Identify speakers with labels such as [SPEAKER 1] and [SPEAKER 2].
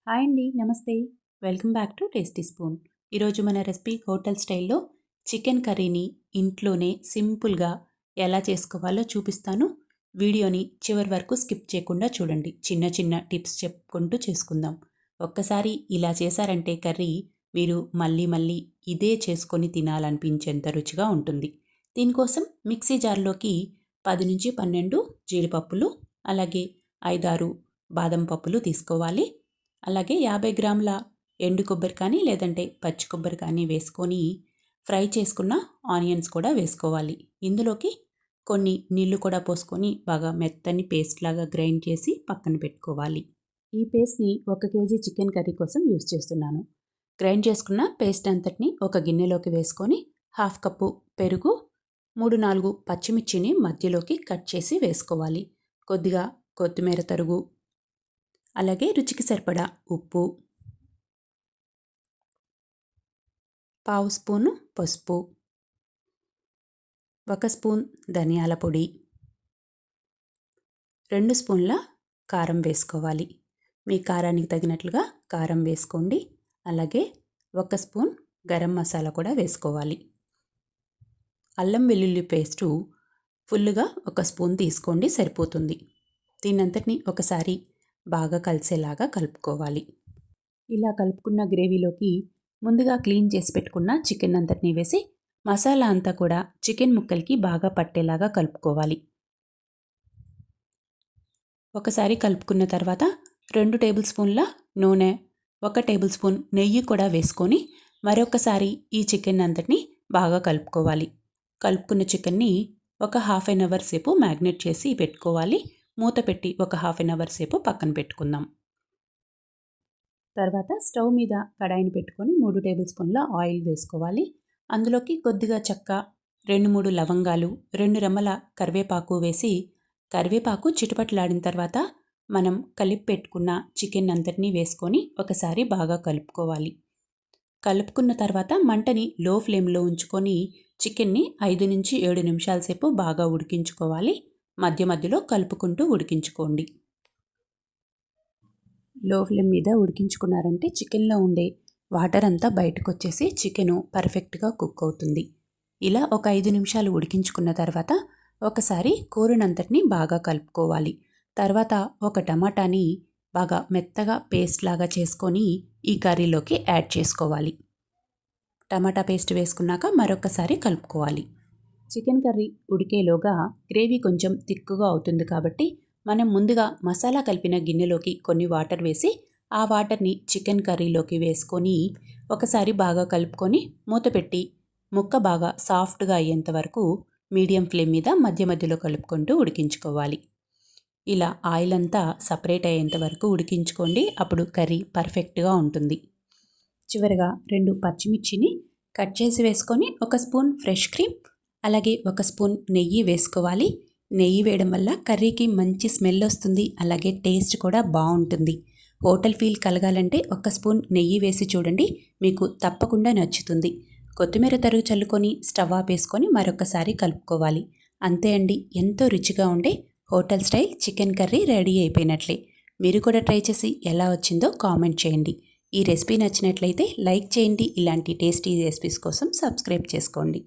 [SPEAKER 1] Hi అండి, నమస్తే. Welcome back to tasty spoon. ఈరోజు మన రెసిపీ హోటల్ స్టైల్లో చికెన్ కర్రీని ఇంట్లోనే సింపుల్గా ఎలా చేసుకోవాలో చూపిస్తాను. వీడియోని చివరి వరకు స్కిప్ చేయకుండా చూడండి. చిన్న చిన్న టిప్స్ చెప్పుకుంటూ చేసుకుందాం. ఒక్కసారి ఇలా చేశారంటే కర్రీ మీరు మళ్ళీ మళ్ళీ ఇదే చేసుకొని తినాలనిపించేంత రుచిగా ఉంటుంది. దీనికోసం మిక్సీ జార్లోకి 10 నుంచి 12 జీడిపప్పులు, అలాగే 5-6 బాదం పప్పులు తీసుకోవాలి. అలాగే 50 గ్రాముల ఎండు కొబ్బరి కానీ లేదంటే పచ్చి కొబ్బరి కానీ వేసుకొని ఫ్రై చేసుకున్న ఆనియన్స్ కూడా వేసుకోవాలి. ఇందులోకి కొన్ని నీళ్లు కూడా పోసుకొని బాగా మెత్తని పేస్ట్ లాగా గ్రైండ్ చేసి పక్కన పెట్టుకోవాలి. ఈ పేస్ట్ని 1 కేజీ చికెన్ కర్రీ కోసం యూస్ చేస్తున్నాను. గ్రైండ్ చేసుకున్న పేస్ట్ అంతటిని ఒక గిన్నెలోకి వేసుకొని 1/2 కప్పు పెరుగు, 3-4 పచ్చిమిర్చిని మధ్యలోకి కట్ చేసి వేసుకోవాలి. కొద్దిగా కొత్తిమీర తరుగు, అలాగే రుచికి సరిపడా ఉప్పు, 1/2 స్పూను పసుపు, 1 స్పూన్ ధనియాల పొడి, 2 స్పూన్ల కారం వేసుకోవాలి. మీ కారానికి తగినట్లుగా కారం వేసుకోండి. అలాగే 1 స్పూన్ గరం మసాలా కూడా వేసుకోవాలి. అల్లం వెల్లుల్లి పేస్టు ఫుల్గా 1 స్పూన్ తీసుకోండి, సరిపోతుంది. దీనంతటిని ఒకసారి బాగా కలిసేలాగా కలుపుకోవాలి. ఇలా కలుపుకున్న గ్రేవీలోకి ముందుగా క్లీన్ చేసి పెట్టుకున్న చికెన్ అంతటిని వేసి మసాలా అంతా కూడా చికెన్ ముక్కలకి బాగా పట్టేలాగా కలుపుకోవాలి. ఒకసారి కలుపుకున్న తర్వాత 2 టేబుల్ స్పూన్ల నూనె, 1 టేబుల్ స్పూన్ నెయ్యి కూడా వేసుకొని మరొకసారి ఈ చికెన్ అంతటిని బాగా కలుపుకోవాలి. కలుపుకున్న చికెన్ని ఒక హాఫ్ అన్ అవర్ సేపు మ్యాగ్నేట్ చేసి పెట్టుకోవాలి. మూత పెట్టి ఒక హాఫ్ అన్ అవర్ సేపు పక్కన పెట్టుకుందాం. తర్వాత స్టవ్ మీద కడాయిని పెట్టుకొని 3 టేబుల్ స్పూన్ల ఆయిల్ వేసుకోవాలి. అందులోకి కొద్దిగా చెక్క, 2-3 లవంగాలు, 2 రెమ్మల కరివేపాకు వేసి కరివేపాకు చిటపటలాడిన తర్వాత మనం కలిపి పెట్టుకున్న చికెన్ అంతటినీ వేసుకొని ఒకసారి బాగా కలుపుకోవాలి. కలుపుకున్న తర్వాత మంటని లో ఫ్లేమ్లో ఉంచుకొని చికెన్ని 5 నుంచి 7 నిమిషాల సేపు బాగా ఉడికించుకోవాలి. మధ్య మధ్యలో కలుపుకుంటూ ఉడికించుకోండి. లో ఫ్లేమ్ మీద ఉడికించుకున్నారంటే చికెన్లో ఉండే వాటర్ అంతా బయటకు వచ్చేసి చికెను పర్ఫెక్ట్గా కుక్ అవుతుంది. ఇలా ఒక 5 నిమిషాలు ఉడికించుకున్న తర్వాత ఒకసారి కూరనంతటిని బాగా కలుపుకోవాలి. తర్వాత ఒక టమాటాని బాగా మెత్తగా పేస్ట్ లాగా చేసుకొని ఈ కర్రీలోకి యాడ్ చేసుకోవాలి. టమాటా పేస్ట్ వేసుకున్నాక మరొకసారి కలుపుకోవాలి. చికెన్ కర్రీ ఉడికేలోగా గ్రేవీ కొంచెం తిక్కుగా అవుతుంది కాబట్టి మనం ముందుగా మసాలా కలిపిన గిన్నెలోకి కొన్ని వాటర్ వేసి ఆ వాటర్ని చికెన్ కర్రీలోకి వేసుకొని ఒకసారి బాగా కలుపుకొని మూత పెట్టి ముక్క బాగా సాఫ్ట్గా అయ్యేంత వరకు మీడియం ఫ్లేమ్ మీద మధ్య మధ్యలో కలుపుకుంటూ ఉడికించుకోవాలి. ఇలా ఆయిల్ అంతా సపరేట్ అయ్యేంత వరకు ఉడికించుకోండి. అప్పుడు కర్రీ పర్ఫెక్ట్గా ఉంటుంది. చివరగా 2 పచ్చిమిర్చిని కట్ చేసి వేసుకొని 1 స్పూన్ ఫ్రెష్ క్రీమ్, అలాగే 1 స్పూన్ నెయ్యి వేసుకోవాలి. నెయ్యి వేయడం వల్ల కర్రీకి మంచి స్మెల్ వస్తుంది. అలాగే టేస్ట్ కూడా బాగుంటుంది. హోటల్ ఫీల్ కలగాలంటే 1 స్పూన్ నెయ్యి వేసి చూడండి, మీకు తప్పకుండా నచ్చుతుంది. కొత్తిమీర తరుగు చల్లుకొని స్టవ్ ఆపేసుకొని మరొకసారి కలుపుకోవాలి. అంతే అండి, ఎంతో రుచిగా ఉండే hotel style chicken curry ready అయిపోయినట్లే. మీరు కూడా ట్రై చేసి ఎలా వచ్చిందో కామెంట్ చేయండి. ఈ రెసిపీ నచ్చినట్లయితే లైక్ చేయండి. ఇలాంటి టేస్టీ రెసిపీస్ కోసం సబ్స్క్రైబ్ చేసుకోండి.